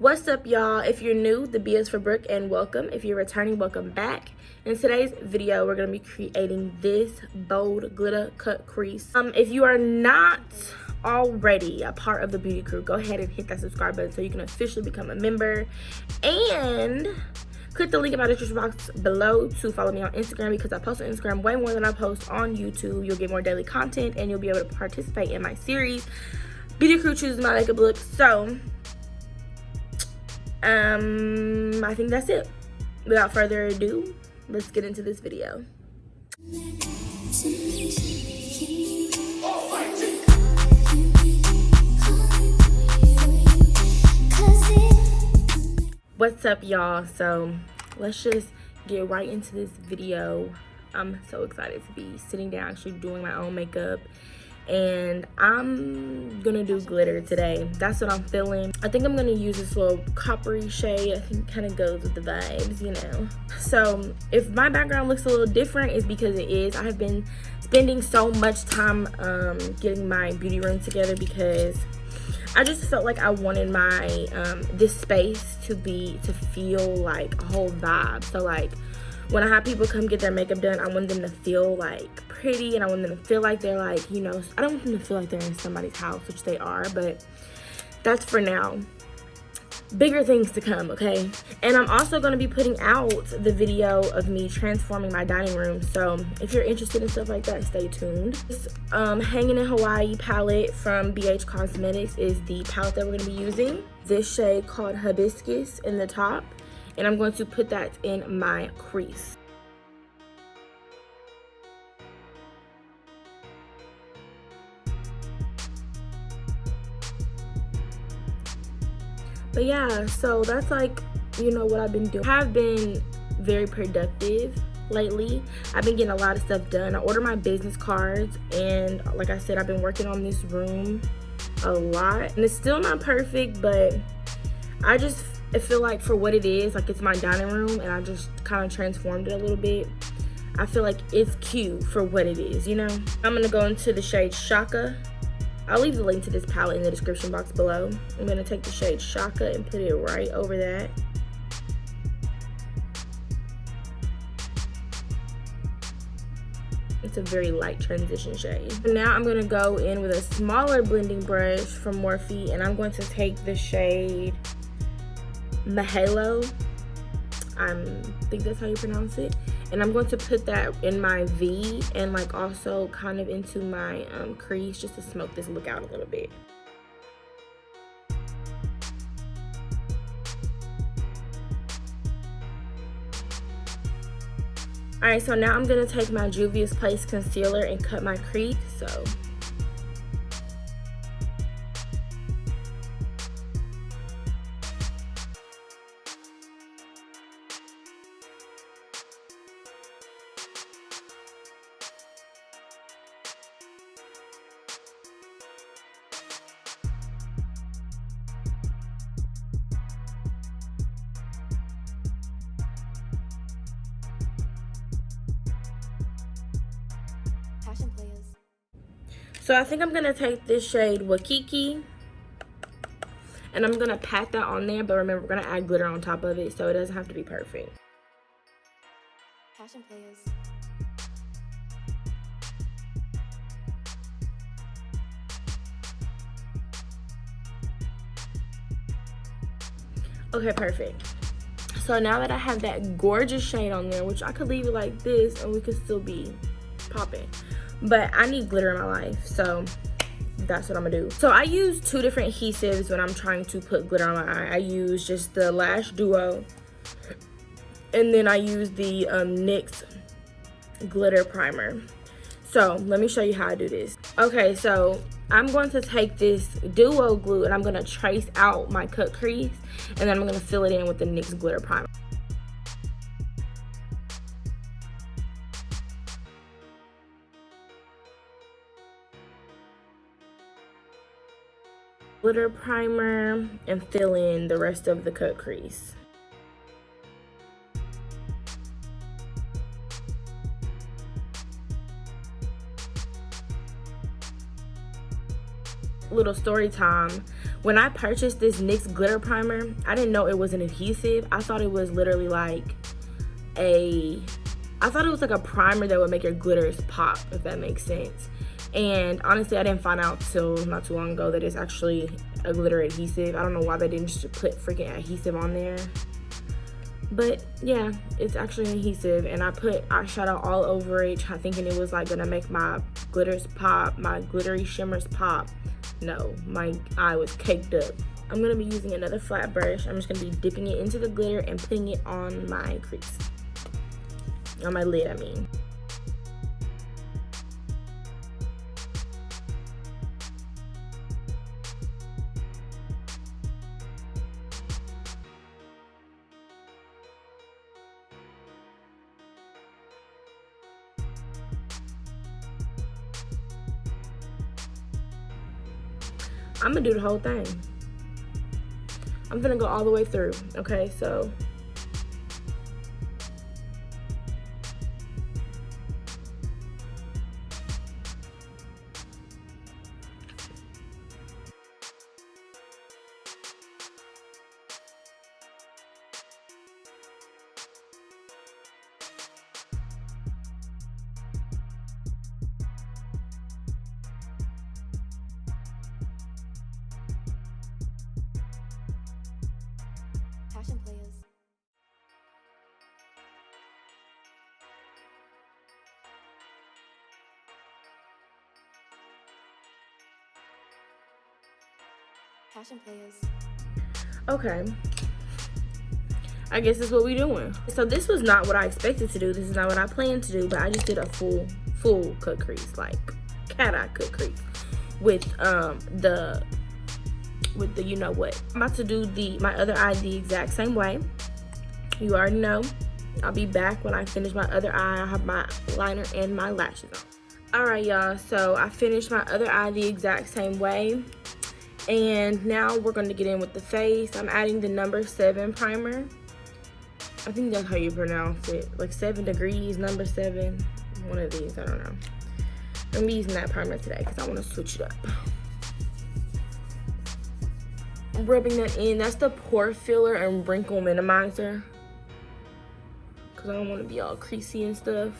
What's up, y'all? If you're new, the B is for Brooke, and welcome. If you're returning, welcome back. In today's video, we're going to be creating this bold glitter cut crease. If you are not already a part of the beauty crew, go ahead and hit that subscribe button so you can officially become a member, and click the link in my description box below to follow me on Instagram, because I post on Instagram way more than I post on YouTube. You'll get more daily content and you'll be able to participate in my series, Beauty Crew Chooses My Makeup Look. So I think that's it. Without further ado, let's get into this video. What's up, y'all? So let's just get right into this video. I'm so excited to be sitting down actually doing my own makeup, and I'm gonna do glitter today. That's what I'm feeling. I think I'm gonna use this little coppery shade. I think it kind of goes with the vibes, you know. So if my background looks a little different, it's because it is. I have been spending so much time getting my beauty room together, because I just felt like I wanted my this space to feel like a whole vibe. So like when I have people come get their makeup done, I want them to feel like pretty, and I want them to feel like they're like, you know, I don't want them to feel like they're in somebody's house, which they are, but that's for now. Bigger things to come, okay? And I'm also going to be putting out the video of me transforming my dining room. So if you're interested in stuff like that, stay tuned. This Hangin in Hawaii palette from BH Cosmetics is the palette that we're going to be using. This shade called Hibiscus in the top, and I'm going to put that in my crease. But yeah, so that's like, you know, what I've been doing. I have been very productive lately. I've been getting a lot of stuff done. I ordered my business cards, and like I said, I've been working on this room a lot. And it's still not perfect, but I feel like for what it is, like it's my dining room, and I just kind of transformed it a little bit. I feel like it's cute for what it is, you know? I'm gonna go into the shade Shaka. I'll leave the link to this palette in the description box below. I'm gonna take the shade Shaka and put it right over that. It's a very light transition shade. So now I'm gonna go in with a smaller blending brush from Morphe, and I'm going to take the shade Mahalo. I think that's how you pronounce it. And I'm going to put that in my V, and like also kind of into my crease, just to smoke this look out a little bit. Alright, so now I'm going to take my Juvias Place concealer and cut my crease. So I think I'm gonna take this shade Wakiki, and I'm gonna pat that on there, but remember, we're gonna add glitter on top of it, so it doesn't have to be perfect. Passion players. Okay, perfect. So now that I have that gorgeous shade on there, which I could leave it like this and we could still be popping, but I need glitter in my life, so that's what I'm gonna do. So I use two different adhesives when I'm trying to put glitter on my eye. I use just the Lash Duo, and then I use the NYX glitter primer. So let me show you how I do this. Okay, so I'm going to take this Duo glue, and I'm gonna trace out my cut crease, and then I'm gonna fill it in with the NYX glitter primer. Glitter primer and fill in the rest of the cut crease. Little story time. When I purchased this NYX glitter primer, I didn't know it was an adhesive. I thought it was literally like a primer that would make your glitters pop, if that makes sense. And honestly, I didn't find out till not too long ago that it's actually a glitter adhesive. I don't know why they didn't just put freaking adhesive on there. But yeah, it's actually an adhesive, and I put eyeshadow all over it, thinking it was like gonna make my glitters pop, my glittery shimmers pop. No, my eye was caked up. I'm gonna be using another flat brush. I'm just gonna be dipping it into the glitter and putting it on my crease. On my lid, I mean. I'm gonna do the whole thing. I'm gonna go all the way through, okay? So Passion players. Passion players. okay, I guess that's what we doing. So this was not what I expected to do. This is not what I planned to do, but I just did a full cut crease, like cat eye cut crease with the you know what. I'm about to do my other eye the exact same way. You already know. I'll be back when I finish my other eye. I'll have my liner and my lashes on. Alright y'all, so I finished my other eye the exact same way. And now we're going to get in with the face. I'm adding the number 7 primer. I think that's how you pronounce it. Like 7 degrees, number 7. One of these, I don't know. I'm going to be using that primer today because I want to switch it up. I'm rubbing that in. That's the pore filler and wrinkle minimizer. Because I don't want to be all creasy and stuff.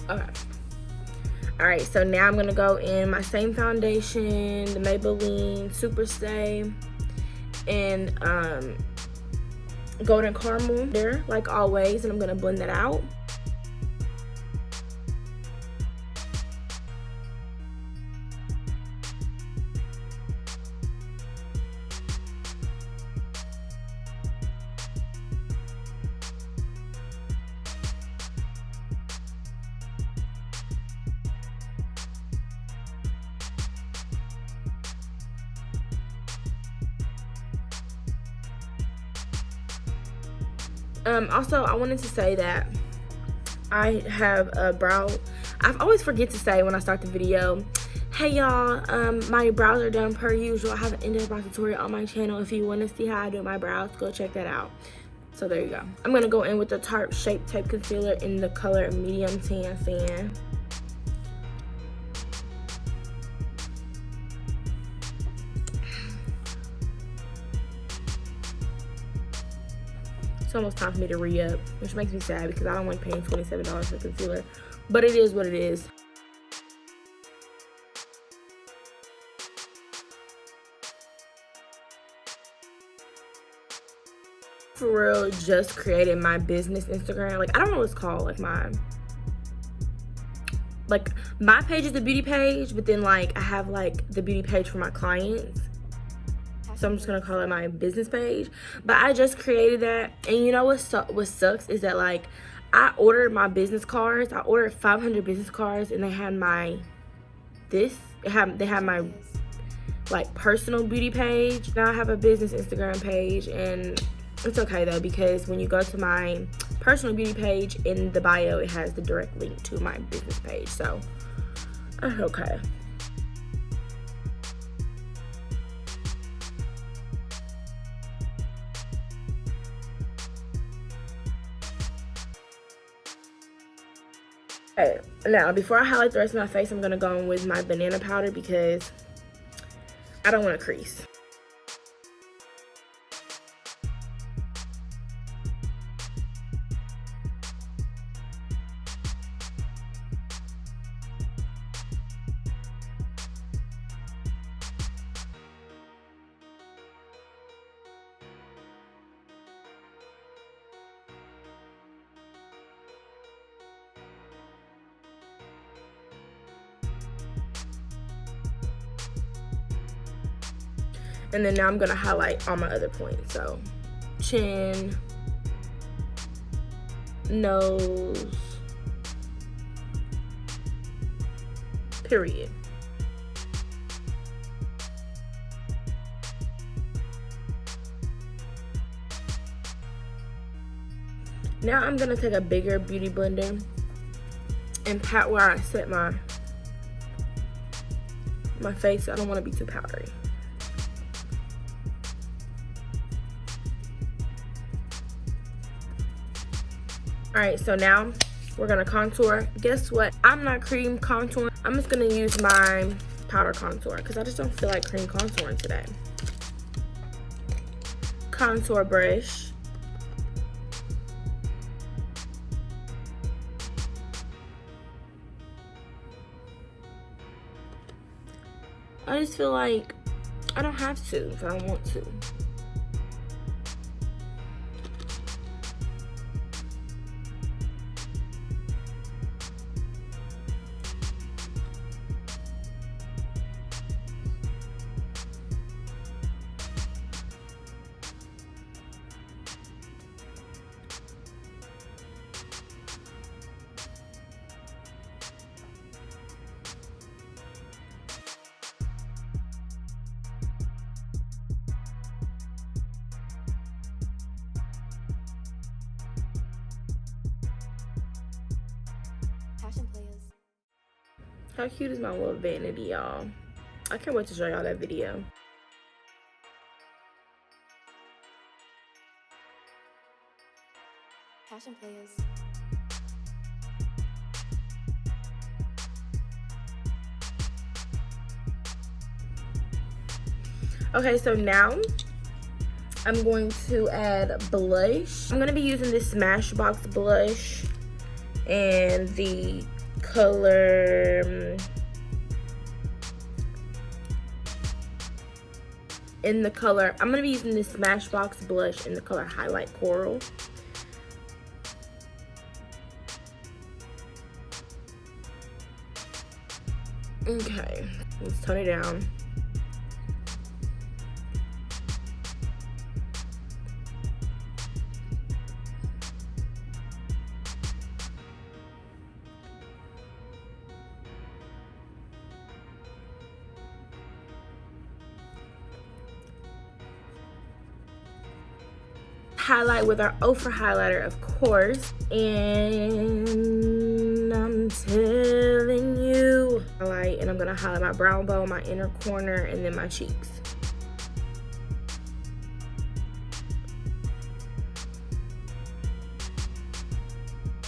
Okay. Alright, so now I'm going to go in my same foundation, the Maybelline Super Stay, and golden caramel there, like always, and I'm going to blend that out. Also, I wanted to say that I have a brow. I always forget to say when I start the video, hey y'all, my brows are done per usual. I have an in-depth brow tutorial on my channel. If you want to see how I do my brows, go check that out. So there you go. I'm going to go in with the Tarte Shape Tape Concealer in the color Medium Tan Fan. It's almost time for me to re-up, which makes me sad because I don't like paying $27 for concealer, but it is what it is. For real, just created my business Instagram. Like, I don't know what it's called. Like my page is the beauty page, but then like I have like the beauty page for my clients. So I'm just gonna call it my business page. But I just created that, and you know what sucks is that like I ordered my business cards. I ordered 500 business cards, and they had they had my like personal beauty page. Now I have a business Instagram page, and it's okay though, because when you go to my personal beauty page in the bio, it has the direct link to my business page. So okay. Okay, now before I highlight the rest of my face, I'm gonna go in with my banana powder because I don't want to crease. And then now I'm gonna highlight all my other points. So chin, nose, period. Now I'm gonna take a bigger beauty blender and pat where I set my face. I don't want to be too powdery. All right, so now we're gonna contour. Guess what? I'm not cream contouring. I'm just gonna use my powder contour because I just don't feel like cream contouring today. Contour brush. I just feel like I don't have to if I don't want to. Passion players. How cute is my little vanity, y'all? I can't wait to show y'all that video. Passion players. Okay, so now I'm going to add blush. I'm gonna be using this Smashbox blush and the color I'm gonna be using this Smashbox blush in the color Highlight Coral. Okay, let's tone it down. Highlight with our Ofra highlighter, of course, and I'm telling you, highlight, and I'm gonna highlight my brow bone, my inner corner, and then my cheeks.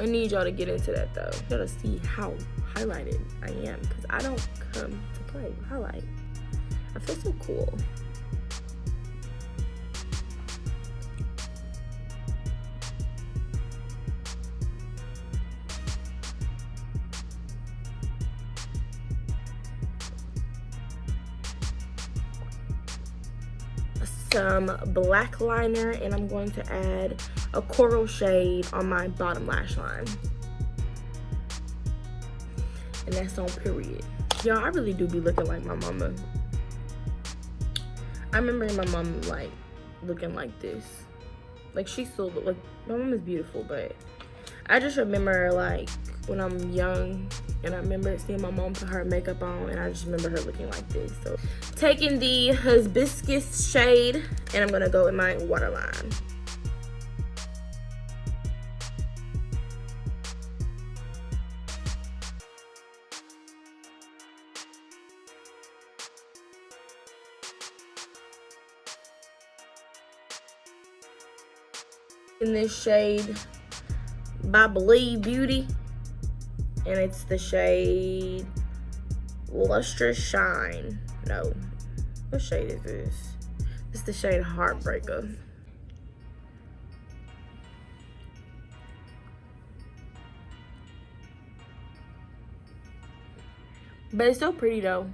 I need y'all to get into that though. Y'all to see how highlighted I am, because I don't come to play with highlight. I feel so cool. Some black liner, and I'm going to add a coral shade on my bottom lash line, and that's on period. Y'all, I really do be looking like my mama. I remember my mom like looking like this. Like, she still look like, my mom is beautiful, but I just remember like when I'm young, and I remember seeing my mom put her makeup on, and I just remember her looking like this. So taking the hibiscus shade, and I'm gonna go in my waterline. In this shade by Believe Beauty. and it's the shade Lustrous Shine. No, what shade is this? It's the shade HeartBreaker. But it's so pretty though.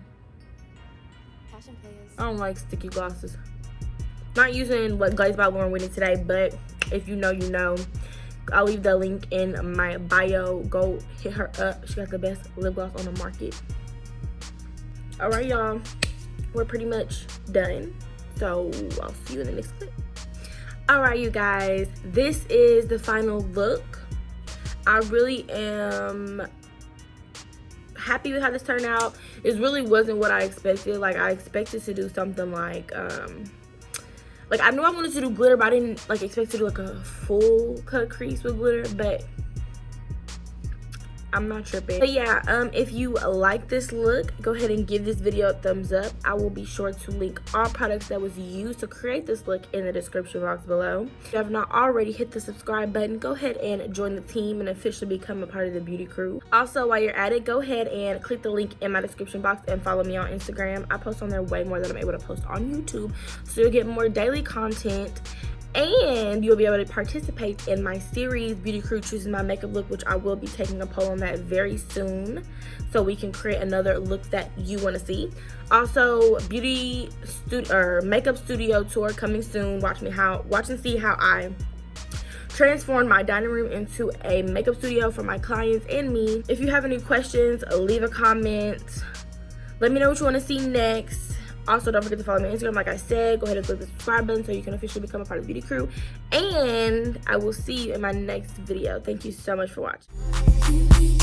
Passion players. I don't like sticky glosses. Not using what Glaze by Lauren Whitney today, but if you know, you know. I'll leave the link in my bio. Go hit her up. She got the best lip gloss on the market. All right, y'all. We're pretty much done. So I'll see you in the next clip. All right, you guys. This is the final look. I really am happy with how this turned out. It really wasn't what I expected. Like, I expected to do something like I knew I wanted to do glitter, but I didn't like expect to do like a full cut crease with glitter, but I'm not tripping. But yeah, if you like this look, go ahead and give this video a thumbs up. I will be sure to link all products that was used to create this look in the description box below. If you have not already, hit the subscribe button. Go ahead and join the team and officially become a part of the beauty crew. Also, while you're at it, go ahead and click the link in my description box and follow me on Instagram. I post on there way more than I'm able to post on YouTube, so you'll get more daily content. And you'll be able to participate in my series, Beauty Crew Choosing My Makeup Look, which I will be taking a poll on that very soon, so we can create another look that you want to see. Also, makeup studio tour coming soon. Watch and see how I transform my dining room into a makeup studio for my clients and me. If you have any questions, leave a comment. Let me know what you want to see next. Also, don't forget to follow me on Instagram. Like I said, go ahead and click the subscribe button so you can officially become a part of the beauty crew. And I will see you in my next video. Thank you so much for watching.